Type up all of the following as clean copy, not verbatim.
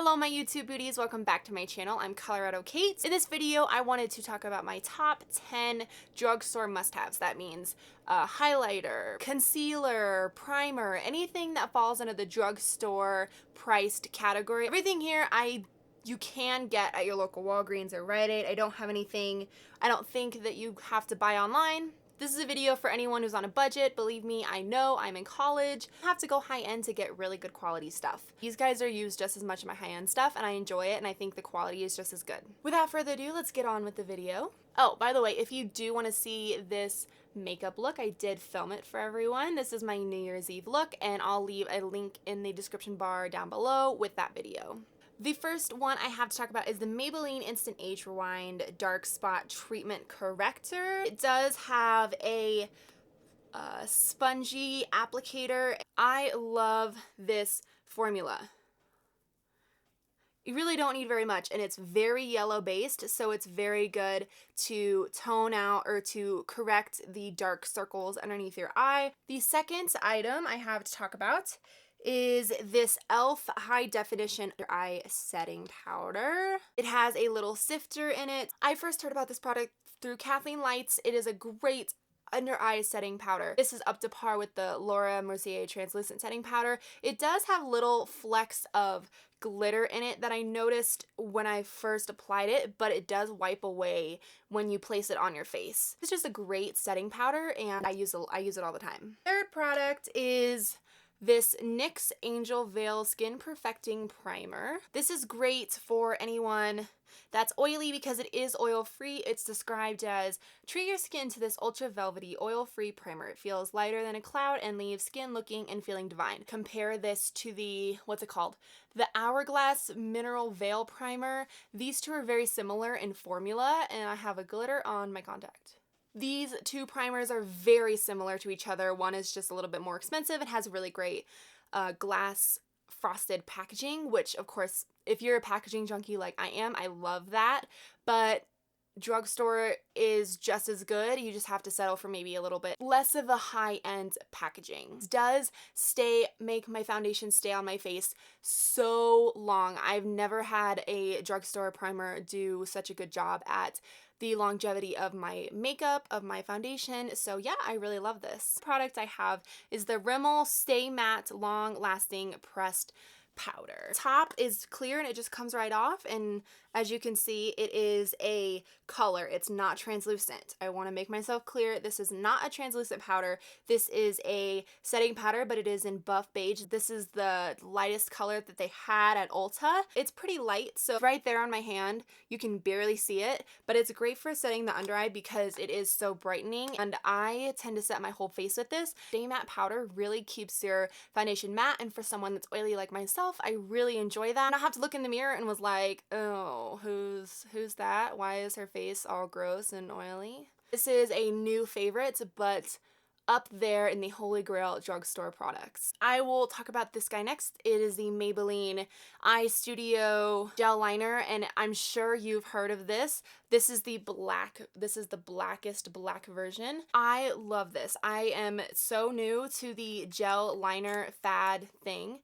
Hello my YouTube beauties, welcome back to my channel. I'm Colorado Kate. In this video, I wanted to talk about my top 10 drugstore must-haves. That means highlighter, concealer, primer, anything that falls under the drugstore priced category. Everything here you can get at your local Walgreens or Rite Aid. I don't have anything, I don't think that you have to buy online. This is a video for anyone who's on a budget. Believe me, I know, I'm in college. I have to go high-end to get really good quality stuff. These guys are used just as much in my high-end stuff, and I enjoy it, and I think the quality is just as good. Without further ado, let's get on with the video. Oh, by the way, if you do want to see this makeup look, I did film it for everyone. This is my New Year's Eve look, and I'll leave a link in the description bar down below with that video. The first one I have to talk about is the Maybelline Instant Age Rewind Dark Spot Treatment Corrector. It does have a spongy applicator. I love this formula. You really don't need very much, and it's very yellow based, so it's very good to tone out or to correct the dark circles underneath your eye. The second item I have to talk about is this e.l.f. High Definition Eye Setting Powder. It has a little sifter in it. I first heard about this product through Kathleen Lights. It is a great under eye setting powder. This is up to par with the Laura Mercier translucent setting powder. It does have little flecks of glitter in it that I noticed when I first applied it, but it does wipe away when you place it on your face. It's just a great setting powder, and I use it all the time. Third product is this NYX Angel Veil Skin Perfecting Primer. This is great for anyone that's oily because it is oil-free. It's described as, treat your skin to this ultra velvety oil-free primer. It feels lighter than a cloud and leaves skin looking and feeling divine. Compare this to the, what's it called? The Hourglass Mineral Veil Primer. These two are very similar in formula, and I have a glitter on my contact. These two primers are very similar to each other. One is just a little bit more expensive. It has really great glass frosted packaging, which of course, if you're a packaging junkie like I am, I love that. But drugstore is just as good. You just have to settle for maybe a little bit less of a high-end packaging. It does make my foundation stay on my face so long. I've never had a drugstore primer do such a good job at the longevity of my makeup, of my foundation. So yeah, I really love this. The product I have is the Rimmel Stay Matte Long Lasting Pressed Powder. Top is clear and it just comes right off, and as you can see, it is a color. It's not translucent. I want to make myself clear. This is not a translucent powder. This is a setting powder, but it is in buff beige. This is the lightest color that they had at Ulta. It's pretty light, so right there on my hand, you can barely see it, but it's great for setting the under eye because it is so brightening, and I tend to set my whole face with this. Stay Matte powder really keeps your foundation matte, and for someone that's oily like myself, I really enjoy that. And I have to look in the mirror and was like, oh, who's that? Why is her face all gross and oily? This is a new favorite, but up there in the holy grail drugstore products. I will talk about this guy next. It is the Maybelline Eye Studio Gel Liner, and I'm sure you've heard of this. This is the blackest black version. I love this. I am so new to the gel liner fad thing,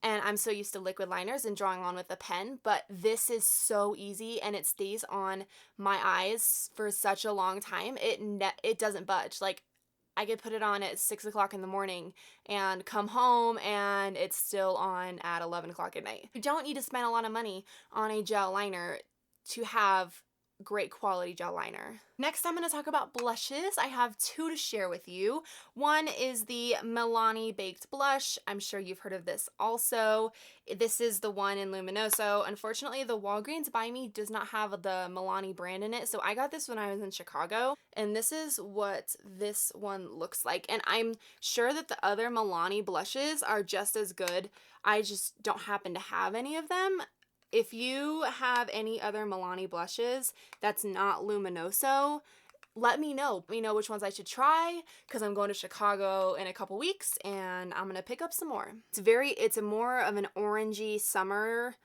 and I'm so used to liquid liners and drawing on with a pen, but this is so easy and it stays on my eyes for such a long time. It doesn't budge. Like, I could put it on at 6 o'clock in the morning and come home and it's still on at 11 o'clock at night. You don't need to spend a lot of money on a gel liner to have great quality gel liner. Next, I'm going to talk about blushes. I have two to share with you. One is the Milani Baked Blush. I'm sure you've heard of this also. This is the one in Luminoso. Unfortunately, the Walgreens by me does not have the Milani brand in it, so I got this when I was in Chicago, and this is what this one looks like. And I'm sure that the other Milani blushes are just as good. I just don't happen to have any of them. If you have any other Milani blushes that's not Luminoso, let me know. Let me know which ones I should try, because I'm going to Chicago in a couple weeks and I'm gonna pick up some more. It's a more of an orangey summer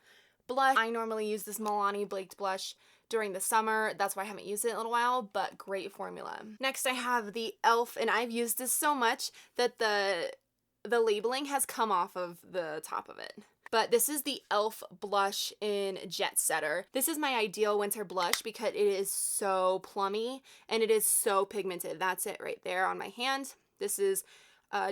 blush. I normally use this Milani Baked Blush during the summer. That's why I haven't used it in a little while, but great formula. Next, I have the e.l.f. and I've used this so much that the labeling has come off of the top of it. but this is the e.l.f. blush in Jet Setter. This is my ideal winter blush because it is so plummy and it is so pigmented. That's it right there on my hand. This is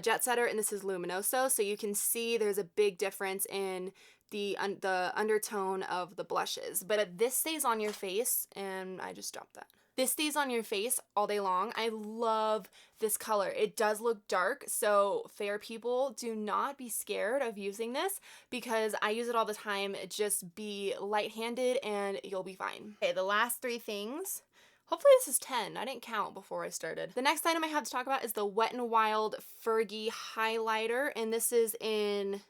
Jet Setter and this is Luminoso, so you can see there's a big difference in the undertone of the blushes. But this stays on your face, and I just dropped that. This stays on your face all day long. I love this color. It does look dark, so fair people, do not be scared of using this because I use it all the time. Just be light-handed and you'll be fine. Okay, the last three things. Hopefully this is 10. I didn't count before I started. The next item I have to talk about is the Wet n Wild Fergie highlighter, and this is in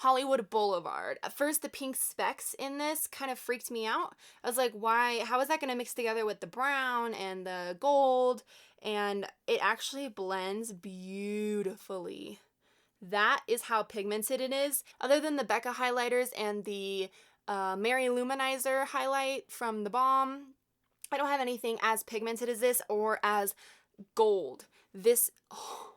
Hollywood Boulevard. At first, the pink specks in this kind of freaked me out. I was like, why? How is that going to mix together with the brown and the gold? And it actually blends beautifully. That is how pigmented it is. Other than the Becca highlighters and the Mary Luminizer highlight from the Balm, I don't have anything as pigmented as this or as gold. This, oh,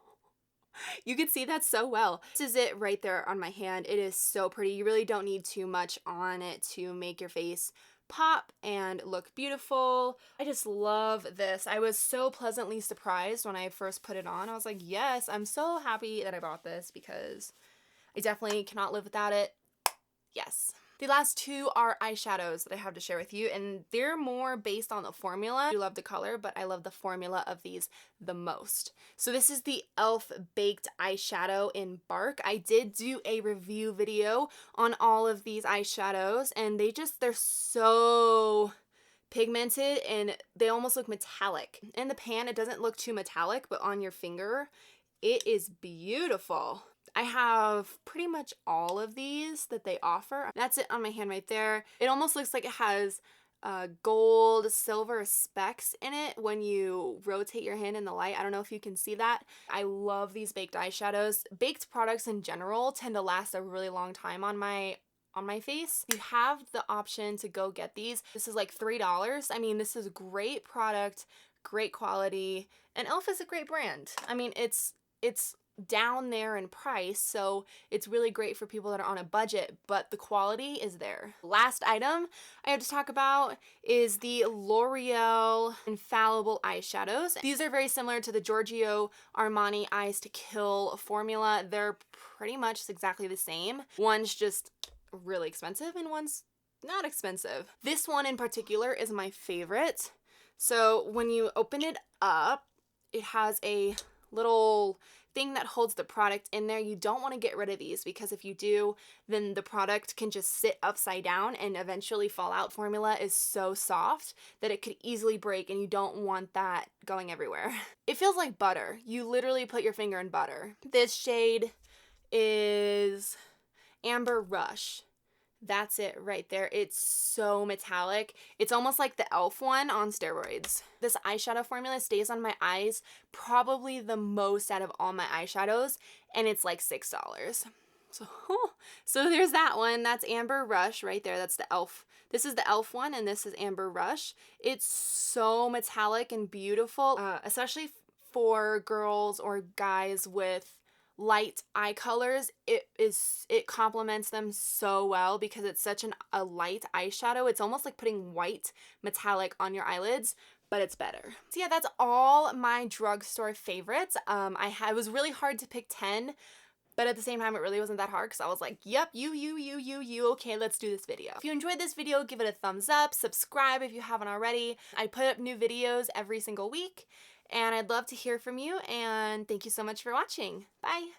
you can see that so well. This is it right there on my hand. It is so pretty. You really don't need too much on it to make your face pop and look beautiful. I just love this. I was so pleasantly surprised when I first put it on. I was like, yes, I'm so happy that I bought this because I definitely cannot live without it. Yes. The last two are eyeshadows that I have to share with you, and they're more based on the formula. I love the color, but I love the formula of these the most. So this is the e.l.f. Baked Eyeshadow in Bark. I did do a review video on all of these eyeshadows, and they're so pigmented and they almost look metallic. In the pan, it doesn't look too metallic, but on your finger, it is beautiful. I have pretty much all of these that they offer. That's it on my hand right there. It almost looks like it has gold, silver specks in it when you rotate your hand in the light. I don't know if you can see that. I love these baked eyeshadows. Baked products in general tend to last a really long time on my face. You have the option to go get these. This is like $3. I mean, this is a great product, great quality, and e.l.f. is a great brand. I mean, it's down there in price, so it's really great for people that are on a budget, but the quality is there. Last item I have to talk about is the L'Oreal Infallible eyeshadows. These are very similar to the Giorgio Armani Eyes to Kill formula. They're pretty much exactly the same. One's just really expensive and one's not expensive. This one in particular is my favorite. So when you open it up, it has a little thing that holds the product in there. You don't want to get rid of these because if you do, then the product can just sit upside down and eventually fall out. Formula is so soft that it could easily break, and you don't want that going everywhere. It feels like butter. You literally put your finger in butter. This shade is Amber Rush. That's it right there. It's so metallic. It's almost like the e.l.f. one on steroids. This eyeshadow formula stays on my eyes probably the most out of all my eyeshadows, and it's like $6. So there's that one. That's Amber Rush right there. That's the e.l.f. This is the e.l.f. one, and this is Amber Rush. It's so metallic and beautiful, especially for girls or guys with light eye colors. It complements them so well because it's such a light eyeshadow. It's almost like putting white metallic on your eyelids, but it's better. So yeah, that's all my drugstore favorites. It was really hard to pick 10, but at the same time, it really wasn't that hard because I was like, yep, you, okay, let's do this video. If you enjoyed this video, give it a thumbs up, subscribe if you haven't already. I put up new videos every single week, and I'd love to hear from you, and thank you so much for watching. Bye!